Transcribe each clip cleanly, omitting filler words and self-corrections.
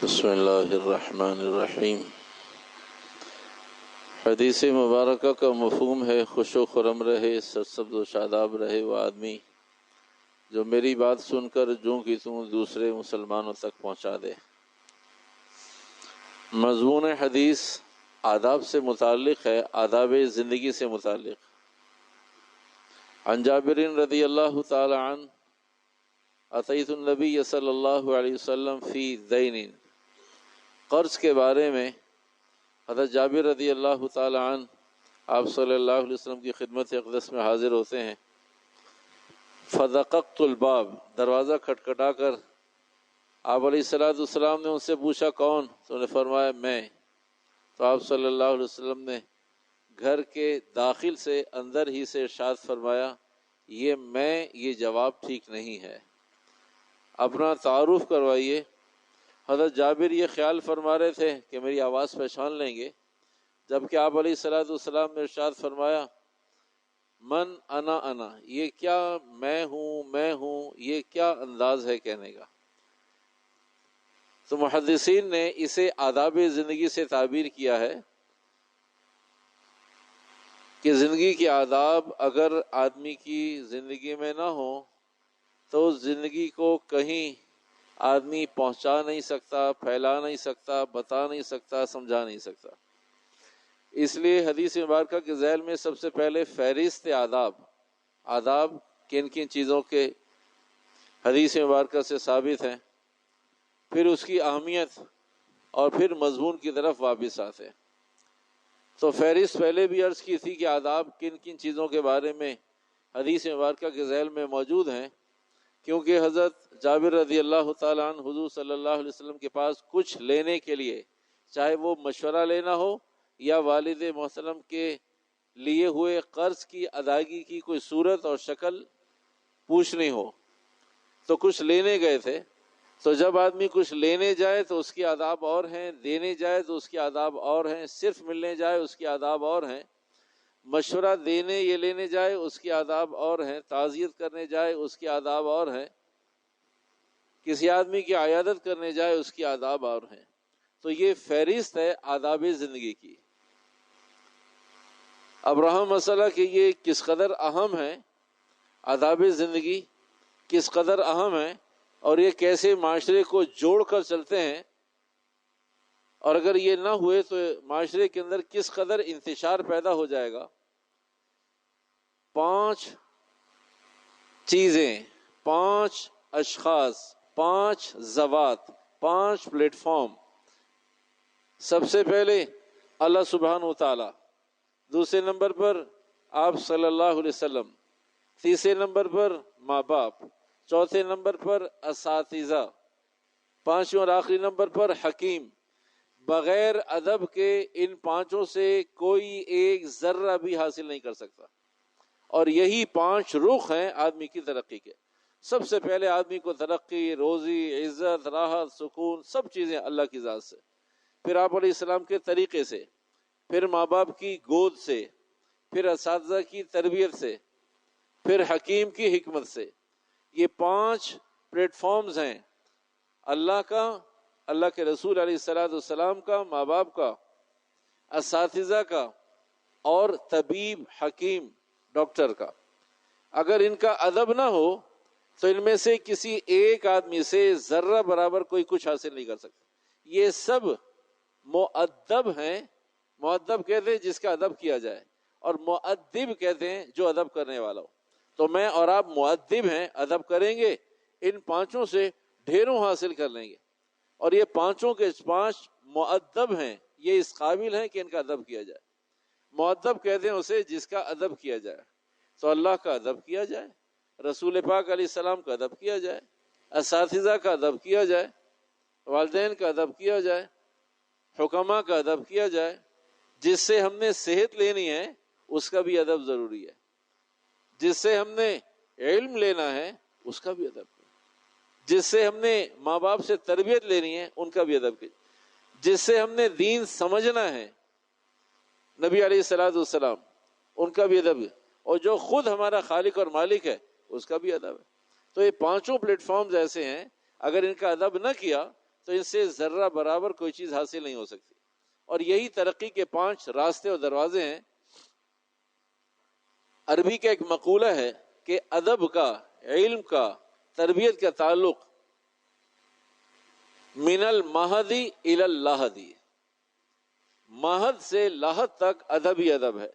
بسم اللہ الرحمن الرحیم۔ حدیث مبارکہ کا مفہوم ہے خوش و خرم رہے، سرسبز و شاداب رہے وہ آدمی جو میری بات سن کر جوں کی توں دوسرے مسلمانوں تک پہنچا دے۔ مضمون حدیث آداب سے متعلق ہے، آداب زندگی سے متعلق۔ عن جابر رضی اللہ تعالی عنہ اتیت النبی صلی اللہ علیہ وسلم فی دین، قرض کے بارے میں حضرت جابر رضی اللہ تعالی عنہ آپ صلی اللہ علیہ وسلم کی خدمت اقدس میں حاضر ہوتے ہیں۔ فدققت الباب، دروازہ کھٹکھٹا کر آپ علیہ السلام نے ان سے پوچھا کون؟ تو انہوں نے فرمایا میں۔ تو آپ صلی اللہ علیہ وسلم نے گھر کے داخل سے اندر ہی سے ارشاد فرمایا یہ جواب ٹھیک نہیں ہے، اپنا تعارف کروائیے۔ حضرت جابر یہ خیال فرما رہے تھے کہ میری آواز پہچان لیں گے، جبکہ آپ علیہ السلام نے ارشاد فرمایا من انا، یہ کیا میں ہوں، یہ کیا انداز ہے کہنے کا؟ تو محدثین نے اسے آداب زندگی سے تعبیر کیا ہے کہ زندگی کے آداب اگر آدمی کی زندگی میں نہ ہو تو زندگی کو کہیں آدمی پہنچا نہیں سکتا، پھیلا نہیں سکتا، بتا نہیں سکتا، سمجھا نہیں سکتا۔ اس لیے حدیث مبارکہ کے ذیل میں سب سے پہلے فہرست آداب کن کن چیزوں کے حدیث مبارکہ سے ثابت ہیں، پھر اس کی اہمیت اور پھر مضمون کی طرف واپس آتے ہیں۔ تو فہرست پہلے بھی عرض کی تھی کہ آداب کن کن چیزوں کے بارے میں حدیث مبارکہ کے ذیل میں موجود ہیں، کیونکہ حضرت جابر رضی اللہ تعالیٰ عنہ حضور صلی اللہ علیہ وسلم کے پاس کچھ لینے کے لیے، چاہے وہ مشورہ لینا ہو یا والد محترم کے لیے ہوئے قرض کی ادائیگی کی کوئی صورت اور شکل پوچھنی ہو، تو کچھ لینے گئے تھے۔ تو جب آدمی کچھ لینے جائے تو اس کے آداب اور ہیں، دینے جائے تو اس کے آداب اور ہیں، صرف ملنے جائے اس کے آداب اور ہیں، مشورہ دینے یا لینے جائے اس کے آداب اور ہیں، تعزیت کرنے جائے اس کے آداب اور ہیں، کسی آدمی کی عیادت کرنے جائے اس کے آداب اور ہیں۔ تو یہ فہرست ہے آداب زندگی کی۔ اب رہا مسئلہ کہ یہ کس قدر اہم ہے، آداب زندگی کس قدر اہم ہے اور یہ کیسے معاشرے کو جوڑ کر چلتے ہیں، اور اگر یہ نہ ہوئے تو معاشرے کے اندر کس قدر انتشار پیدا ہو جائے گا۔ 5 چیزیں، 5 اشخاص، 5 ذوات، 5 پلیٹ فارم۔ سب سے پہلے اللہ سبحانہ و تعالی، دوسرے نمبر پر آپ صلی اللہ علیہ وسلم، تیسرے نمبر پر ماں باپ، چوتھے نمبر پر اساتذہ، پانچویں اور آخری نمبر پر حکیم۔ بغیر ادب کے ان 5 سے کوئی ایک ذرہ بھی حاصل نہیں کر سکتا، اور یہی 5 رخ ہیں آدمی کی ترقی کے۔ سب سے پہلے آدمی کو ترقی، روزی، عزت، راحت، سکون، سب چیزیں اللہ کی ذات سے، پھر آپ علیہ السلام کے طریقے سے، پھر ماں باپ کی گود سے، پھر اساتذہ کی تربیت سے، پھر حکیم کی حکمت سے۔ یہ 5 پلیٹ فارمز ہیں، اللہ کا، اللہ کے رسول علیہ السلام کا، ماں باپ کا، اساتذہ کا، اور طبیب، حکیم، ڈاکٹر کا۔ اگر ان کا ادب نہ ہو تو ان میں سے کسی ایک آدمی سے ذرہ برابر کوئی کچھ حاصل نہیں کر سکتا۔ یہ سب مؤدب ہیں۔ مؤدب کہتے ہیں جس کا ادب کیا جائے، اور مؤدب کہتے ہیں جو ادب کرنے والا ہو۔ تو میں اور آپ مؤدب ہیں، ادب کریں گے، ان 5 سے ڈھیروں حاصل کر لیں گے، اور یہ 5 کے 5 مؤدب ہیں، یہ اس قابل ہیں کہ ان کا ادب کیا جائے۔ مؤدب کہتے ہیں اسے جس کا ادب کیا جائے۔ تو اللہ کا ادب کیا جائے، رسول پاک علیہ السلام کا ادب کیا جائے، اساتذہ کا ادب کیا جائے، والدین کا ادب کیا جائے، حکماء کا ادب کیا جائے، جس سے ہم نے صحت لینی ہے اس کا بھی ادب ضروری ہے، جس سے ہم نے علم لینا ہے اس کا بھی ادب ہے، جس سے ہم نے ماں باپ سے تربیت لینی ہے ان کا بھی ادب ہے، جس سے ہم نے دین سمجھنا ہے نبی علیہ السلام ان کا بھی ادب ہے، اور جو خود ہمارا خالق اور مالک ہے اس کا بھی ادب ہے۔ تو یہ 5 پلیٹ فارمز ایسے ہیں، اگر ان کا ادب نہ کیا تو ان سے ذرہ برابر کوئی چیز حاصل نہیں ہو سکتی. اور یہی ترقی کے 5 راستے اور دروازے ہیں. عربی کا ایک مقولہ ہے کہ ادب کا، علم کا، تربیت کا تعلق من المہدی الی اللحدی، مہد سے لاحد تک ادب ہی ادب ہے.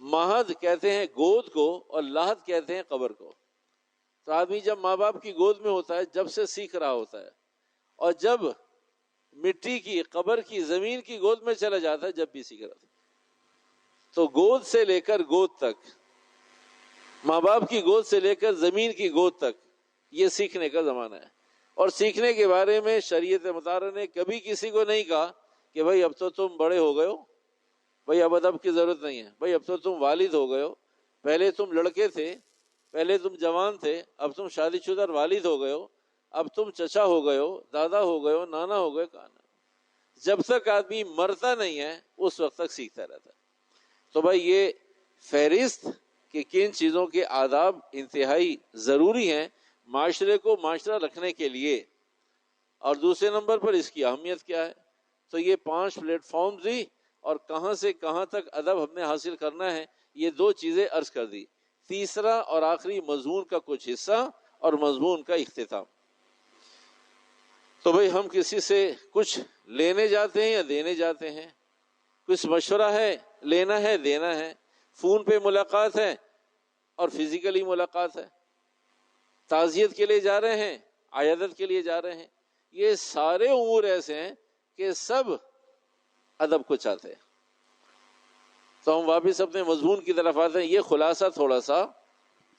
مہد کہتے ہیں گود کو اور لاحد کہتے ہیں قبر کو. تو آدمی جب ماں باپ کی گود میں ہوتا ہے جب سے سیکھ رہا ہوتا ہے، اور جب مٹی کی، قبر کی، زمین کی گود میں چلا جاتا ہے جب بھی سیکھ رہا تھا. تو گود سے لے کر گود تک، ماں باپ کی گود سے لے کر زمین کی گود تک، یہ سیکھنے کا زمانہ ہے. اور سیکھنے کے بارے میں شریعت مطہرہ نے کبھی کسی کو نہیں کہا کہ بھائی اب تو تم بڑے ہو گئے ہو، بھائی اب ادب کی ضرورت نہیں ہے، بھائی اب تو تم والد ہو گئے ہو، پہلے تم لڑکے تھے، پہلے تم جوان تھے، اب تم شادی شدہ والد ہو گئے ہو، اب تم چچا ہو گئے ہو، دادا ہو گئے ہو، نانا ہو گئے. کہاں؟ جب تک آدمی مرتا نہیں ہے اس وقت تک سیکھتا رہتا ہے. تو بھائی یہ فہرست کہ کن چیزوں کے آداب انتہائی ضروری ہیں معاشرے کو معاشرہ رکھنے کے لیے، اور دوسرے نمبر پر اس کی اہمیت کیا ہے. تو یہ 5 پلیٹ فارمز دی، اور کہاں سے کہاں تک ادب ہم نے حاصل کرنا ہے یہ 2 چیزیں عرض کر دی. تیسرا اور آخری مضمون کا کچھ حصہ اور مضمون کا اختتام. تو بھئی ہم کسی سے کچھ لینے جاتے ہیں یا دینے جاتے ہیں، کچھ مشورہ ہے، لینا ہے، دینا ہے، فون پہ ملاقات ہے اور فزیکلی ملاقات ہے، تعزیت کے لیے جا رہے ہیں، عیادت کے لیے جا رہے ہیں، یہ سارے امور ایسے ہیں کہ سب ادب کو چاہتے ہیں. تو ہم واپس اپنے مضمون کی طرف آتے ہیں. یہ خلاصہ تھوڑا سا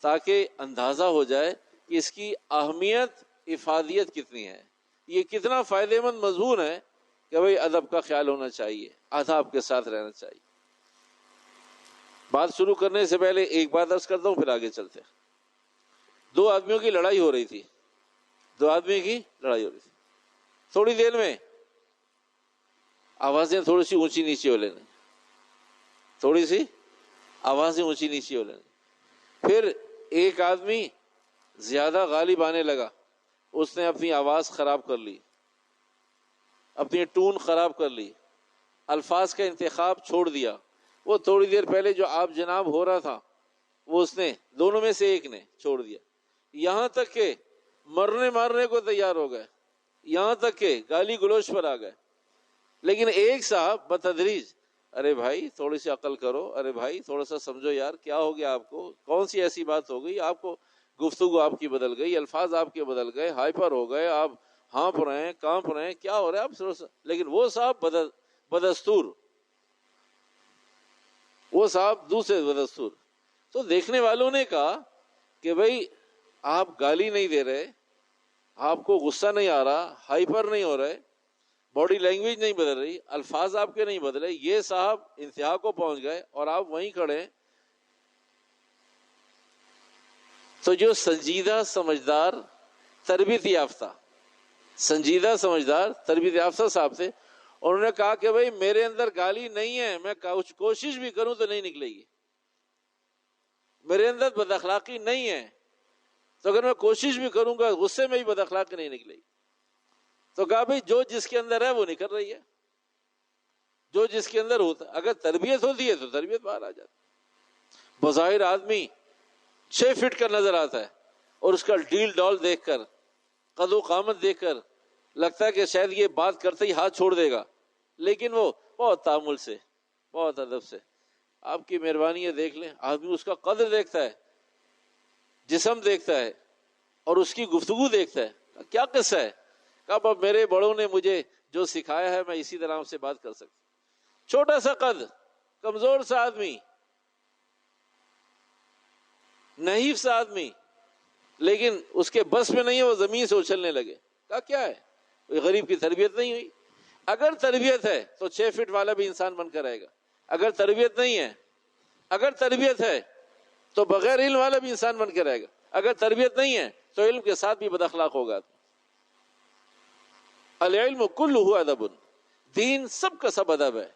تاکہ اندازہ ہو جائے کہ اس کی اہمیت، افادیت کتنی ہے، یہ کتنا فائدہ مند مضمون ہے کہ بھئی ادب کا خیال ہونا چاہیے، آداب کے ساتھ رہنا چاہیے. بات شروع کرنے سے پہلے ایک بات عرض کرتا ہوں پھر آگے چلتے ہیں. 2 آدمیوں کی لڑائی ہو رہی تھی، 2 آدمی کی لڑائی ہو رہی تھی. تھوڑی دیر میں آوازیں تھوڑی سی اونچی نیچی ہو لینے، تھوڑی سی آوازیں اونچی نیچی ہو لینے. پھر ایک آدمی زیادہ غالب آنے لگا، اس نے اپنی آواز خراب کر لی، اپنی ٹون خراب کر لی، الفاظ کا انتخاب چھوڑ دیا. وہ تھوڑی دیر پہلے جو آپ جناب ہو رہا تھا وہ اس نے، دونوں میں سے ایک نے چھوڑ دیا. یہاں تک کہ مرنے مارنے کو تیار ہو گئے، یہاں تک کہ گالی گلوچ پر آ گئے. لیکن ایک صاحب بتدریج، ارے بھائی تھوڑی سی عقل کرو، ارے بھائی تھوڑا سا سمجھو یار، کیا ہو گیا آپ کو، کون سی ایسی بات ہو گئی آپ کو، گفتگو آپ کی بدل گئی، الفاظ آپ کے بدل گئے، ہائپر ہو گئے آپ، ہانپ رہے ہیں، کانپ رہے ہیں، کیا ہو رہا ہے آپ تھوڑا سا. لیکن وہ صاحب بدستور، وہ صاحب دوسرے بدستور. تو دیکھنے والوں نے کہا کہ بھئی آپ گالی نہیں دے رہے، آپ کو غصہ نہیں آ رہا، ہائپر نہیں ہو رہے، باڈی لینگویج نہیں بدل رہی، الفاظ آپ کے نہیں بدلے، یہ صاحب انتہا کو پہنچ گئے اور آپ وہیں کھڑے ہیں. تو جو سنجیدہ سمجھدار تربیت یافتہ، سنجیدہ سمجھدار تربیت یافتہ صاحب تھے، انہوں نے کہا کہ بھئی میرے اندر گالی نہیں ہے، میں کوشش بھی کروں تو نہیں نکلے گی، میرے اندر بد اخلاقی نہیں ہے، تو اگر میں کوشش بھی کروں گا غصے میں بھی بد اخلاقی نہیں نکلے گی. تو کہا بھئی جو جس کے اندر ہے وہ نکل رہی ہے، جو جس کے اندر ہوتا ہے. اگر تربیت ہوتی ہے تو تربیت باہر آ جاتی. بظاہر آدمی 6 فٹ کا نظر آتا ہے اور اس کا ڈیل ڈال دیکھ کر، قد و قامت دیکھ کر لگتا ہے کہ شاید یہ بات کرتے ہی ہاتھ چھوڑ دے گا، لیکن وہ بہت تامل سے، بہت ادب سے، آپ کی مہربانی ہے دیکھ لیں. آدمی اس کا قدر دیکھتا ہے، جسم دیکھتا ہے اور اس کی گفتگو دیکھتا ہے. کیا قصہ ہے؟ کب اب میرے بڑوں نے مجھے جو سکھایا ہے میں اسی طرح سے بات کر سکتا. چھوٹا سا قد، کمزور سا آدمی، نحیف سا آدمی، لیکن اس کے بس میں نہیں ہے وہ زمین سے اچھلنے لگے. کہا کیا ہے؟ غریب کی تربیت نہیں ہوئی. اگر تربیت ہے تو 6 فٹ والا بھی انسان بن کر رہے گا. اگر تربیت نہیں ہے، اگر تربیت ہے تو بغیر علم والا بھی انسان بن کے رہے گا. اگر تربیت نہیں ہے تو علم کے ساتھ بھی بد اخلاق ہوگا. العلم کلہ ادب، دین سب کا سب ادب ہے،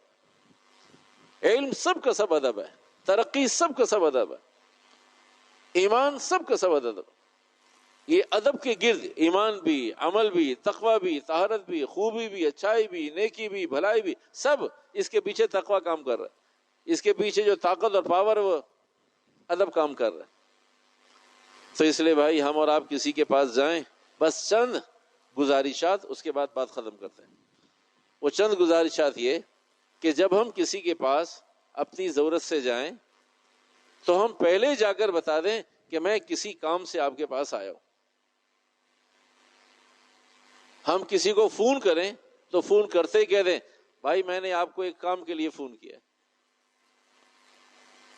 علم سب کا سب ادب ہے، ترقی سب کا سب ادب ہے، ایمان سب کا سب ادب ہے. یہ ادب کے گرد ایمان بھی، عمل بھی، تقوی بھی، طہارت بھی، خوبی بھی، اچھائی بھی، نیکی بھی، بھلائی بھی، سب اس کے پیچھے تقوی کام کر رہا ہے، اس کے پیچھے جو طاقت اور پاور ہے وہ ادب کام کر رہا ہے۔ تو اس لیے بھائی ہم اور آپ کسی کے پاس جائیں، بس چند گزارشات، اس کے بعد بات ختم کرتے ہیں۔ وہ چند گزارشات یہ کہ جب ہم کسی کے پاس اپنی ضرورت سے جائیں تو ہم پہلے جا کر بتا دیں کہ میں کسی کام سے آپ کے پاس آیا ہوں۔ ہم کسی کو فون کریں تو فون کرتے ہی کہہ دیں بھائی میں نے آپ کو ایک کام کے لیے فون کیا۔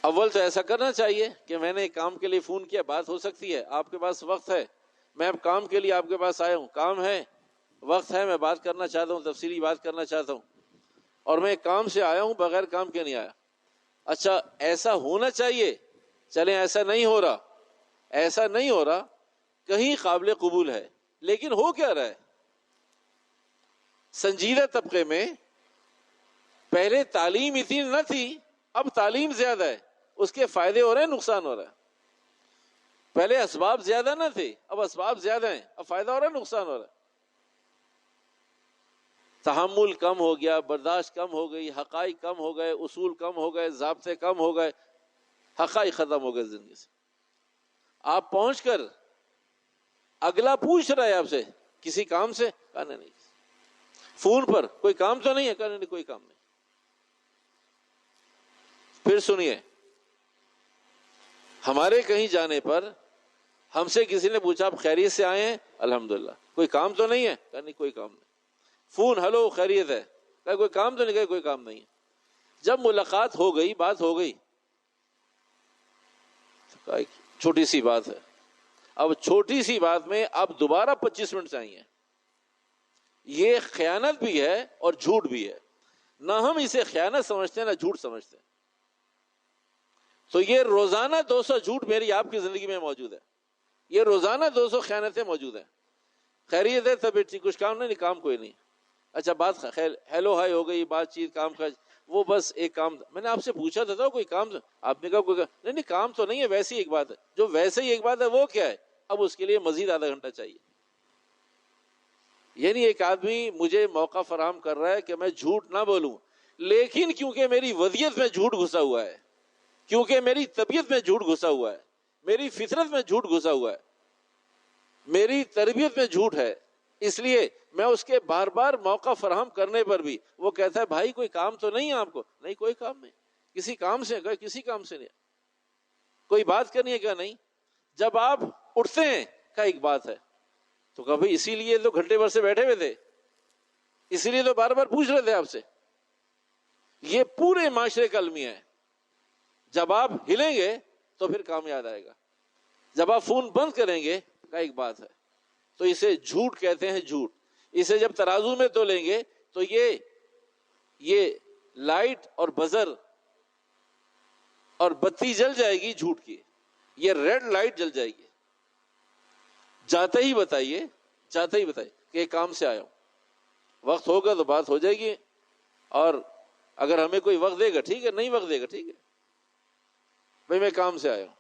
اول تو ایسا کرنا چاہیے کہ میں نے ایک کام کے لیے فون کیا، بات ہو سکتی ہے، آپ کے پاس وقت ہے، میں اب کام کے لیے آپ کے پاس آیا ہوں، کام ہے، وقت ہے، میں بات کرنا چاہتا ہوں، تفصیلی بات کرنا چاہتا ہوں، اور میں ایک کام سے آیا ہوں، بغیر کام کے نہیں آیا۔ اچھا ایسا ہونا چاہیے، چلیں ایسا نہیں ہو رہا، ایسا نہیں ہو رہا، کہیں قابل قبول ہے، لیکن ہو کیا رہا ہے؟ سنجیدہ طبقے میں پہلے تعلیم اتنی نہ تھی، اب تعلیم زیادہ ہے، اس کے فائدے ہو رہے ہیں، نقصان ہو رہا ہے۔ پہلے اسباب زیادہ نہ تھے، اب اسباب زیادہ ہیں، اب فائدہ ہو رہا ہے، نقصان ہو رہا ہے۔ تحمل کم ہو گیا، برداشت کم ہو گئی، حقائق کم ہو گئے، اصول کم ہو گئے، ضابطے کم ہو گئے، حقائق ختم ہو گئے زندگی سے۔ آپ پہنچ کر اگلا پوچھ رہا ہے آپ سے کسی کام سے، کہنا نہیں، فون پر کوئی کام تو نہیں ہے، کہنا نہیں کوئی کام نہیں۔ پھر سنیے، ہمارے کہیں جانے پر ہم سے کسی نے پوچھا آپ خیریت سے آئے ہیں؟ الحمدللہ۔ کوئی کام تو نہیں ہے؟ کہا نہیں کوئی کام نہیں۔ فون ہلو خیریت ہے؟ کہا کوئی کام تو نہیں؟ کہا کوئی کام نہیں ہے۔ جب ملاقات ہو گئی، بات ہو گئی، چھوٹی سی بات ہے، اب چھوٹی سی بات میں اب دوبارہ 25 منٹ چاہیے، یہ خیانت بھی ہے اور جھوٹ بھی ہے۔ نہ ہم اسے خیانت سمجھتے ہیں نہ جھوٹ سمجھتے ہیں۔ تو یہ روزانہ 200 جھوٹ میری آپ کی زندگی میں موجود ہے، یہ روزانہ 200 خیانتیں موجود ہیں۔ خیریت ہے؟ طبیعت ٹھیک؟ کچھ کام نہیں؟ کام کوئی نہیں۔ اچھا بات خیر ہیلو ہائی ہو گئی، بات چیت، کام کاج، وہ بس ایک کام تھا۔ میں نے آپ سے پوچھا تھا کوئی کام، آپ نے کہا کوئی نہیں، نہیں کام تو نہیں ہے، ویسے ہی ایک بات ہے۔ جو ویسے ہی ایک بات ہے وہ کیا ہے؟ اب اس کے لیے مزید آدھا گھنٹہ چاہیے۔ یعنی ایک آدمی مجھے موقع فراہم کر رہا ہے کہ میں جھوٹ نہ بولوں، لیکن کیونکہ میری وضعیت میں جھوٹ گھسا ہوا ہے، کیونکہ میری طبیعت میں جھوٹ گھسا ہوا ہے، میری فطرت میں جھوٹ گھسا ہوا ہے، میری تربیت میں جھوٹ ہے، اس لیے میں اس کے بار بار موقع فراہم کرنے پر بھی وہ کہتا ہے بھائی کوئی کام تو نہیں ہے آپ کو؟ نہیں کوئی کام نہیں۔ کسی کام سے؟ کہ کسی کام سے نہیں۔ کوئی بات کرنی ہے؟ کیا نہیں۔ جب آپ اٹھتے ہیں کا ایک بات ہے، تو کبھی اسی لیے تو گھنٹے بھر سے بیٹھے ہوئے تھے، اسی لیے تو بار بار پوچھ رہے تھے آپ سے۔ یہ پورے معاشرے کا المیہ ہے، جب آپ ہلیں گے تو پھر کام یاد آئے گا، جب آپ فون بند کریں گے کا ایک بات ہے۔ تو اسے جھوٹ کہتے ہیں، جھوٹ۔ اسے جب ترازو میں تولیں گے تو یہ لائٹ اور بزر اور بتی جل جائے گی جھوٹ کی، یہ ریڈ لائٹ جل جائے گی۔ جاتے ہی بتائیے کہ ایک کام سے آیا ہوں، وقت ہوگا تو بات ہو جائے گی، اور اگر ہمیں کوئی وقت دے گا ٹھیک ہے، نہیں وقت دے گا ٹھیک ہے، بھائی میں کام سے آیا ہوں۔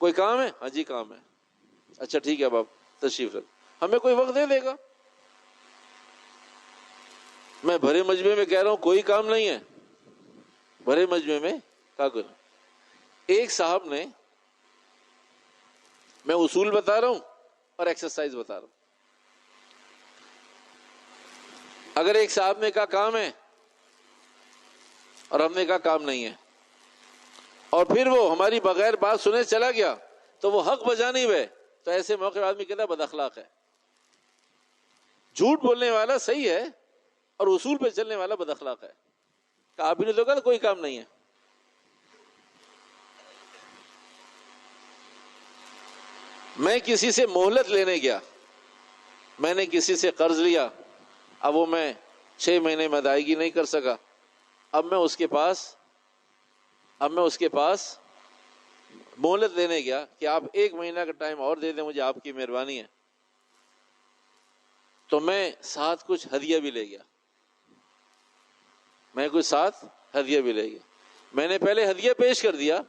کوئی کام ہے؟ ہاں جی کام ہے۔ اچھا ٹھیک ہے، اب آپ تشریف رکھ، ہمیں کوئی وقت دے گا۔ میں بھرے مجمع میں کہہ رہا ہوں کوئی کام نہیں ہے، بھرے مجمع میں کیا کروں؟ ایک صاحب نے، میں اصول بتا رہا ہوں اور ایکسرسائز بتا رہا ہوں، اگر ایک صاحب نے کہا کام ہے اور ہم نے کہا کام نہیں ہے، اور پھر وہ ہماری بغیر بات سنے چلا گیا، تو وہ حق بجا نہیں ہوئے، تو ایسے موقع آدمی کہتا ہے بد اخلاق ہے۔ جھوٹ بولنے والا صحیح ہے اور اصول پہ چلنے والا بد اخلاق ہے۔ کہ آپ نے تو کہا کوئی کام نہیں ہے۔ میں کسی سے مہلت لینے گیا، میں نے کسی سے قرض لیا، اب وہ میں 6 مہینے میں ادائیگی نہیں کر سکا، اب میں اس کے پاس مہلت لینے گیا کہ آپ 1 مہینہ کا ٹائم اور دے دیں مجھے، آپ کی مہربانی ہے۔ تو میں ساتھ کچھ ہدیہ بھی لے گیا، میں نے پہلے ہدیہ پیش کر دیا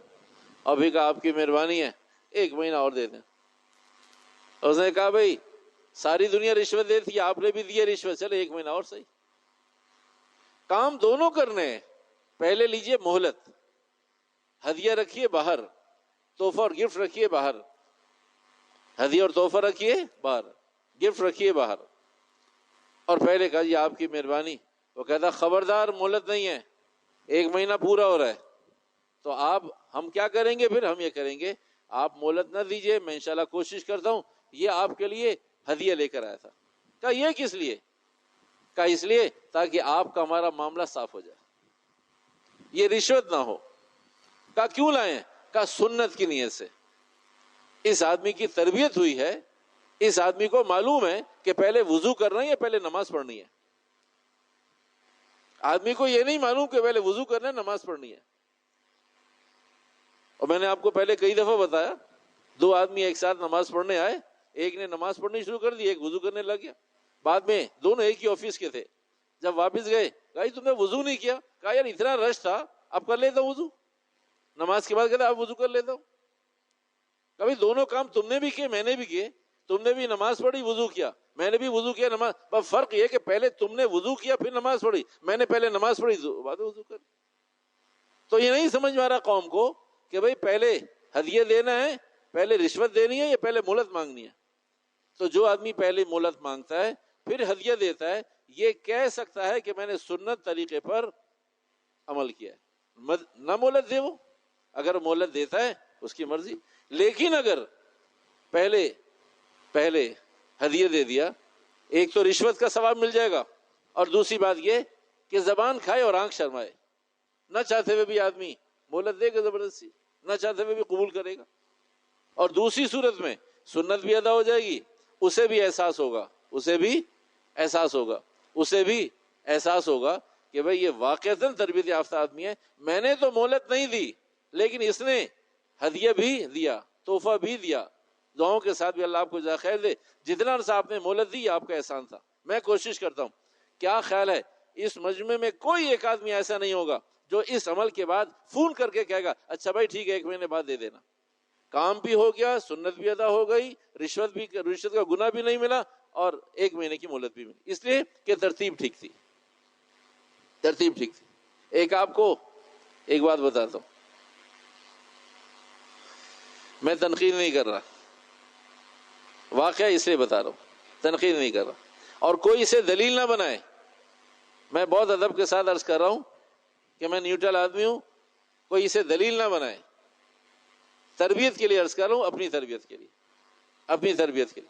اور بھی کہا آپ کی مہربانی ہے 1 مہینہ اور دے دیں۔ اس نے کہا بھائی ساری دنیا رشوت دیتی ہے، آپ نے بھی دی رشوت، چلے 1 مہینہ اور صحیح. کام دونوں کرنے ہیں. پہلے لیجئے مہلت، ہدیہ رکھیے باہر، تحفہ اور گفٹ رکھیے باہر، ہدیہ اور تحفہ رکھیے باہر، گفٹ رکھیے باہر. اور پہلے کہا جی آپ کی مہربانی. وہ کہتا خبردار مہلت نہیں ہے، 1 مہینہ پورا ہو رہا ہے. تو آپ ہم کیا کریں گے پھر؟ ہم یہ کریں گے آپ مہلت نہ دیجئے، میں انشاءاللہ کوشش کرتا ہوں. یہ آپ کے لیے ہدیہ لے کر آیا تھا. کہا یہ کس لیے؟ کہا اس لیے تاکہ آپ کا ہمارا معاملہ صاف ہو جائے، یہ رشوت نہ ہو. کہا کیوں لائیں؟ کہا سنت کی نیت سے. اس آدمی کی تربیت ہوئی ہے، اس آدمی کو معلوم ہے کہ پہلے وضو کرنا ہے یا پہلے نماز پڑھنی ہے. آدمی کو یہ نہیں معلوم کہ پہلے وضو کرنا ہے نماز پڑھنی ہے. اور میں نے آپ کو پہلے کئی دفعہ بتایا، 2 آدمی ایک ساتھ نماز پڑھنے آئے، ایک نے نماز پڑھنی شروع کر دی، ایک وضو کرنے لگ گیا. بعد میں دونوں ایک ہی آفس کے تھے، جب واپس گئے کہا تم نے وضو نہیں کیا. کہا یار اتنا رش تھا، اب کر لیتا ہوں وضو. نماز کے بعد کہتا اب وضو کر لیتا ہوں. کبھی دونوں کام تم نے بھی کیے میں نے بھی کیے. تم نے بھی نماز پڑھی وضو کیا، میں نے بھی وضو کیا نماز. بس فرق یہ کہ پہلے تم نے وضو کیا پھر نماز پڑھی، میں نے پہلے نماز پڑھی بعد وضو کر. تو یہ نہیں سمجھ میں آ رہا قوم کو کہ بھئی پہلے ہدیہ دینا ہے، پہلے رشوت دینی ہے یا پہلے مہلت مانگنی ہے. تو جو آدمی پہلے مہلت مانگتا ہے پھر ہدیہ دیتا ہے، یہ کہہ سکتا ہے کہ میں نے سنت طریقے پر عمل کیا ہے. نہ مہلت دے وہ، اگر مہلت دیتا ہے اس کی مرضی. لیکن اگر پہلے ہدیہ دے دیا، ایک تو رشوت کا ثواب مل جائے گا، اور دوسری بات یہ کہ زبان کھائے اور آنکھ شرمائے. نہ چاہتے ہوئے بھی آدمی مہلت دے گا زبردستی، نہ چاہتے ہوئے بھی قبول کرے گا. اور دوسری صورت میں سنت بھی ادا ہو جائے گی، اسے بھی احساس ہوگا کہ بھئی یہ واقعتاً تربیت یافتہ آدمی ہے. میں نے تو مہلت نہیں دی لیکن اس نے ہدیہ بھی دیا، تحفہ بھی دیا. دعاؤں کے ساتھ بھی اللہ آپ کو جزائے خیر دے. جتنا عرصہ آپ نے مہلت دی آپ کا احسان تھا. میں کوشش کرتا ہوں، کیا خیال ہے اس مجمع میں کوئی ایک آدمی ایسا نہیں ہوگا جو اس عمل کے بعد فون کر کے کہے گا اچھا بھائی ٹھیک ہے 1 مہینے بعد دے دینا. کام بھی ہو گیا، سنت بھی ادا ہو گئی، رشوت کا گناہ بھی نہیں ملا، اور 1 مہینے کی مہلت بھی ملی. اس لیے کہ ترتیب ٹھیک تھی. ایک آپ کو ایک بات بتاتا ہوں، میں تنقید نہیں کر رہا، واقعہ اس لیے بتا رہا ہوں، تنقید نہیں کر رہا. اور کوئی اسے دلیل نہ بنائے. میں بہت ادب کے ساتھ عرض کر رہا ہوں کہ میں نیوٹرل آدمی ہوں، کوئی اسے دلیل نہ بنائے. تربیت کے لیے عرض کر رہا ہوں، اپنی تربیت کے لیے.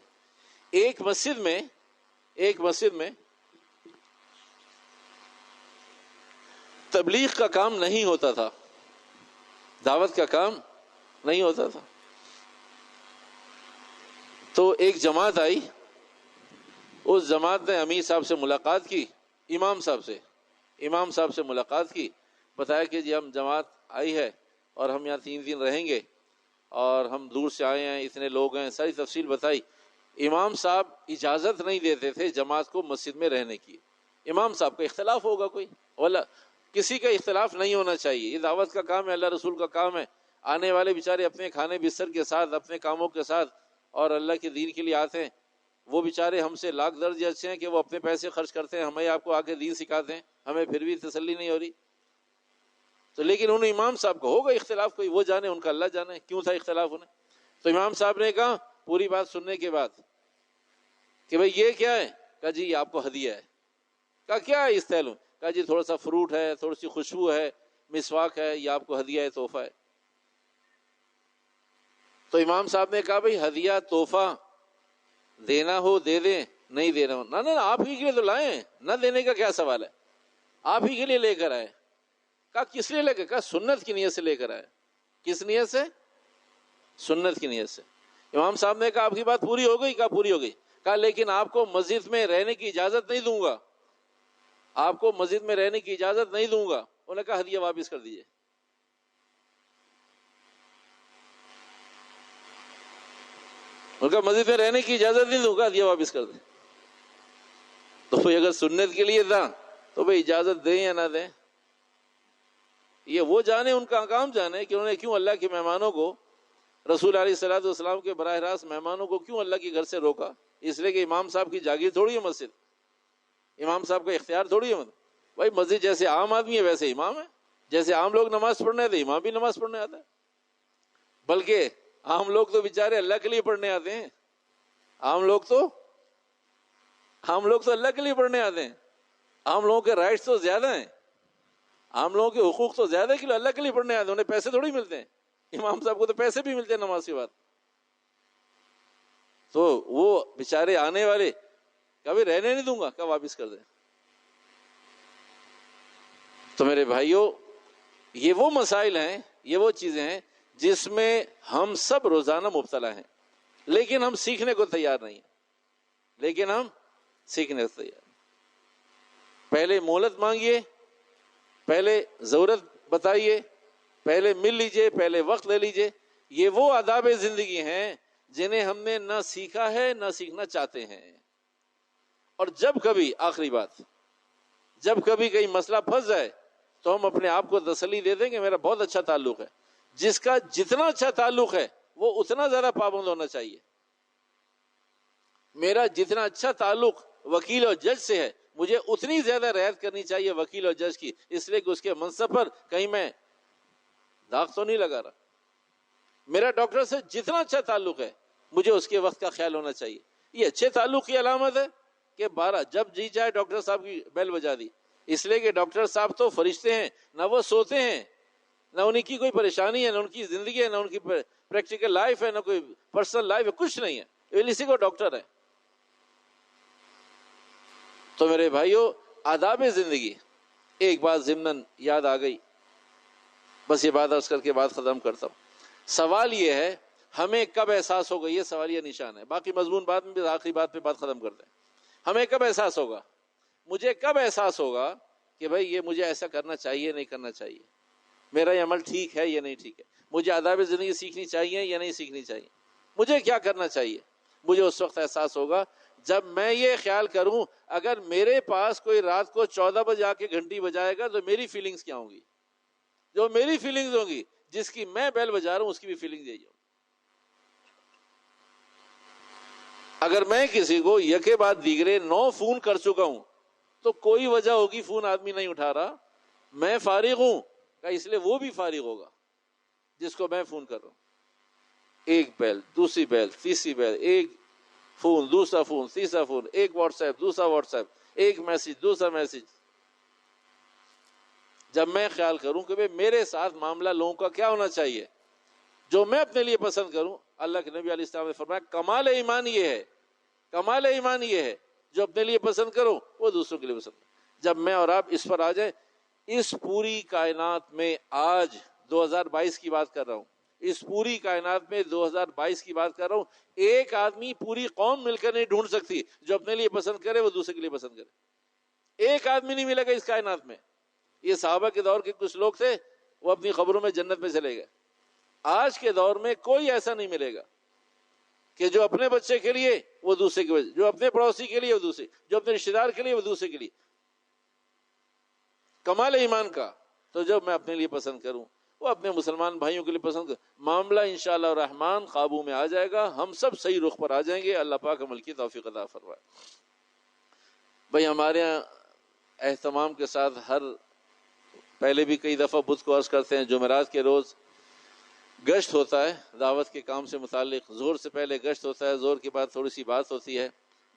ایک مسجد میں تبلیغ کا کام نہیں ہوتا تھا، دعوت کا کام نہیں ہوتا تھا. تو ایک جماعت آئی، اس جماعت نے امیر صاحب سے ملاقات کی، امام صاحب سے ملاقات کی. بتایا کہ جی ہم جماعت آئی ہے اور ہم یہاں 3 دن رہیں گے اور ہم دور سے آئے ہیں، اتنے لوگ ہیں، ساری تفصیل بتائی. امام صاحب اجازت نہیں دیتے تھے جماعت کو مسجد میں رہنے کی. امام صاحب کا اختلاف ہوگا کوئی، ولا کسی کا اختلاف نہیں ہونا چاہیے. یہ دعوت کا کام ہے، اللہ رسول کا کام ہے. آنے والے بیچارے اپنے کھانے بستر کے ساتھ، اپنے کاموں کے ساتھ اور اللہ کے دین کے لیے آتے ہیں. وہ بیچارے ہم سے لاکھ درجے اچھے ہیں کہ وہ اپنے پیسے خرچ کرتے ہیں، ہمیں آپ کو آ کے دین سکھاتے ہیں، ہمیں پھر بھی تسلی نہیں ہو رہی. تو لیکن انہوں امام صاحب کو ہوگا اختلاف، کوئی وہ جانے، ان کا اللہ جانے کیوں تھا اختلاف انہیں. تو امام صاحب نے کہا پوری بات سننے کے بعد کہ بھئی یہ کیا ہے؟ کہا جی یہ آپ کو ہدیہ ہے. کہا کیا ہے اس تھیلوں؟ کہا جی تھوڑا سا فروٹ ہے، تھوڑی سی خوشبو ہے، مسواک ہے، یہ آپ کو ہدیہ ہے، تحفہ ہے. تو امام صاحب نے کہا بھئی ہدیہ تحفہ دینا ہو دے دیں، نہیں دینا ہو نہ آپ ہی کے لیے تو لائیں، نہ دینے کا کیا سوال ہے، آپ ہی کے لیے لے کر آئے. کہا کس لیے لے کر؟ کہا سنت کی نیت سے لے کر آئے. کس نیت سے؟ سنت کی نیت سے. امام صاحب نے کہا آپ کی بات پوری ہو گئی؟ کہا پوری ہو گئی. کہا لیکن آپ کو مسجد میں رہنے کی اجازت نہیں دوں گا، آپ کو مسجد میں رہنے کی اجازت نہیں دوں گا. انہوں نے کہا ہدیہ واپس کر دیجئے. ان کا مسجد میں رہنے کی اجازت نہیں دوں گا، ہدیہ واپس کر دیں. تو اگر سنت کے لیے تھا تو بھئی اجازت دیں یا نہ دیں، یہ وہ جانے، ان کا کام جانے کہ انہوں نے کیوں اللہ کے مہمانوں کو رسول علیہ الصلوۃ والسلام کے براہ راست مہمانوں کو کیوں اللہ کے گھر سے روکا؟ اس لیے کہ امام صاحب کی جاگیر تھوڑی ہے مسجد، امام صاحب کا اختیار تھوڑی ہے۔ بھائی مسجد جیسے عام آدمی ہے ویسے امام ہے، جیسے عام لوگ نماز پڑھنے آتے امام بھی نماز پڑھنے آتا ہے، بلکہ عام لوگ تو بیچارے اللہ کے لیے پڑھنے آتے ہیں، عام لوگ تو اللہ کے لیے پڑھنے آتے ہیں، عام لوگوں کے رائٹس تو زیادہ ہیں، عام لوگوں کے حقوق تو زیادہ کہ اللہ کے لیے پڑھنے آتے ہیں، انہیں پیسے تھوڑی ملتے ہیں، امام صاحب کو تو پیسے بھی ملتے ہیں نماز کے بعد، تو وہ بیچارے آنے والے کبھی رہنے نہیں دوں گا، کب واپس کر دیں۔ تو میرے بھائیوں، یہ وہ مسائل ہیں، یہ وہ چیزیں ہیں جس میں ہم سب روزانہ مبتلا ہیں، لیکن ہم سیکھنے کو تیار نہیں ہیں، پہلے مہلت مانگیے، پہلے ضرورت بتائیے، پہلے مل لیجئے، پہلے وقت لے لیجئے۔ یہ وہ آداب زندگی ہیں جنہیں ہم نے نہ سیکھا ہے نہ سیکھنا چاہتے ہیں، اور جب کبھی آخری بات، جب کبھی کہیں مسئلہ پھنس جائے تو ہم اپنے آپ کو تسلی دے دیں کہ میرا بہت اچھا تعلق ہے۔ جس کا جتنا اچھا تعلق ہے وہ اتنا زیادہ پابند ہونا چاہیے۔ میرا جتنا اچھا تعلق وکیل اور جج سے ہے، مجھے اتنی زیادہ رعایت کرنی چاہیے وکیل اور جج کی، اس لیے کہ اس کے منصب پر کہیں میں داغ تو نہیں لگا رہا۔ میرا ڈاکٹر سے جتنا اچھا تعلق ہے مجھے اس کے وقت کا خیال ہونا چاہیے۔ یہ اچھے تعلق کی علامت ہے کہ 12 جب جی چاہے ڈاکٹر صاحب کی بیل بجا دی، اس لیے کہ ڈاکٹر صاحب تو فرشتے ہیں، نہ وہ سوتے ہیں، نہ ان کی کوئی پریشانی ہے، نہ ان کی زندگی ہے، نہ ان کی پریکٹیکل لائف ہے، نہ کوئی پرسنل لائف ہے، کچھ نہیں ہے، اسی کو ڈاکٹر ہے۔ تو میرے بھائیوں، آداب زندگی، ایک بات ضمناً یاد آ گئی، بس یہ بات عرض کر کے بات ختم کرتا ہوں۔ سوال یہ ہے ہمیں کب احساس ہوگا، یہ سوالیہ نشان ہے، باقی مضمون بعد میں بھی آخری بات پہ بات ختم کرتے ہیں۔ ہمیں کب احساس ہوگا، مجھے کب احساس ہوگا کہ بھائی یہ مجھے ایسا کرنا چاہیے نہیں کرنا چاہیے، میرا یہ عمل ٹھیک ہے یا نہیں ٹھیک ہے، مجھے آداب زندگی سیکھنی چاہیے یا نہیں سیکھنی چاہیے، مجھے کیا کرنا چاہیے؟ مجھے اس وقت احساس ہوگا جب میں یہ خیال کروں اگر میرے پاس کوئی رات کو 14 بجے آ کے گھنٹی بجائے گا تو میری فیلنگز کیا ہوں گی، جو میری فیلنگز ہوں گی، جس کی میں بیل بجا رہا ہوں اس کی بھی فیلنگز یہی ہوں۔ اگر میں کسی کو یکے بعد دیگرے 9 فون کر چکا ہوں تو کوئی وجہ ہوگی فون آدمی نہیں اٹھا رہا، میں فارغ ہوں، اس لیے وہ بھی فارغ ہوگا جس کو میں فون کر رہا ہوں۔ ایک بیل، دوسری بیل، تیسری بیل، ایک فون، دوسرا فون، تیسرا فون، ایک واٹس ایپ، دوسرا واٹس ایپ، ایک میسج، دوسرا میسج۔ جب میں خیال کروں کہ میرے ساتھ معاملہ لوگوں کا کیا ہونا چاہیے، جو میں اپنے لیے پسند کروں، اللہ کے نبی علیہ السلام نے فرمایا کمال ایمان یہ ہے، کمال ایمان یہ ہے جو اپنے لیے پسند کرو وہ دوسروں کے لیے پسند کرو۔ جب میں اور آپ اس پر آ جائیں، اس پوری کائنات میں آج 2022 کی بات کر رہا ہوں، اس پوری کائنات میں 2022 کی بات کر رہا ہوں، ایک آدمی پوری قوم مل کر نہیں ڈھونڈ سکتی جو اپنے لیے پسند کرے وہ دوسرے کے لیے پسند کرے، ایک آدمی نہیں ملے گا اس کائنات میں۔ یہ صحابہ کے دور کے کچھ لوگ تھے، وہ اپنی قبروں میں جنت میں چلے گئے۔ آج کے دور میں کوئی ایسا نہیں ملے گا کہ جو اپنے بچے کے لیے وہ دوسرے کے بچے، جو اپنے پڑوسی کے لیے وہ دوسرے، جو اپنے رشتے دار کے لیے وہ دوسرے کے لیے۔ کمال ایمان کا تو جب میں اپنے لیے پسند کروں وہ اپنے مسلمان بھائیوں کے لیے پسند کروں، معاملہ انشاءاللہ الرحمن قابو میں آ جائے گا، ہم سب صحیح رخ پر آ جائیں گے۔ اللہ پاک عمل کی توفیق عطا فرمائے۔ بھائی ہمارے یہاں اہتمام کے ساتھ پہلے بھی کئی دفعہ بدھ کو عرض کرتے ہیں، جمعرات کے روز گشت ہوتا ہے دعوت کے کام سے متعلق، ظہر سے پہلے گشت ہوتا ہے، ظہر کے بعد تھوڑی سی بات ہوتی ہے۔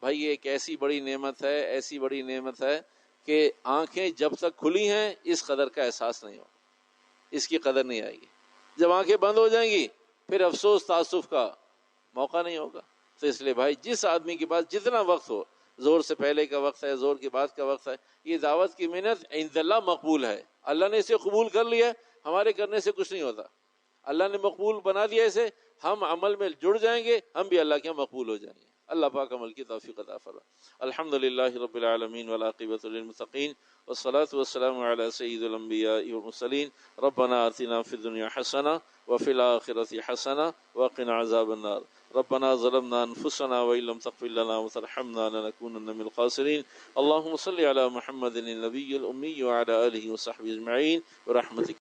بھائی یہ ایک ایسی بڑی نعمت ہے، ایسی بڑی نعمت ہے کہ آنکھیں جب تک کھلی ہیں اس قدر کا احساس نہیں ہو، اس کی قدر نہیں آئے گی۔ جب آنکھیں بند ہو جائیں گی پھر افسوس تعصف کا موقع نہیں ہوگا۔ تو اس لیے بھائی جس آدمی کے پاس جتنا وقت ہو، ظہر سے پہلے کا وقت ہے، ظہر کے بعد کا وقت ہے، یہ دعوت کی محنت عند اللہ مقبول ہے، اللہ نے اسے قبول کر لیا، ہمارے کرنے سے کچھ نہیں ہوتا، اللہ نے مقبول بنا دیا اسے، ہم عمل میں جڑ جائیں گے، ہم بھی اللہ کے مقبول ہو جائیں گے۔ اللہ پاک عمل کی توفیق عطا فرمائے۔ الحمدللہ رب العالمین والعاقبۃ للمتقین والصلاة والسلام علی سید الانبیاء والمرسلین۔ ربنا آتنا فی الدنیا حسنہ وفی الآخرۃ حسنہ وقنا عذاب النار۔ ربنا ظلمنا انفسنا وان لم تغفر لنا وترحمنا لنكونن من الخاسرین۔ اللهم صل علی محمد النبی الأمی وعلى آلہ وصحبہ اجمعین برحمتک۔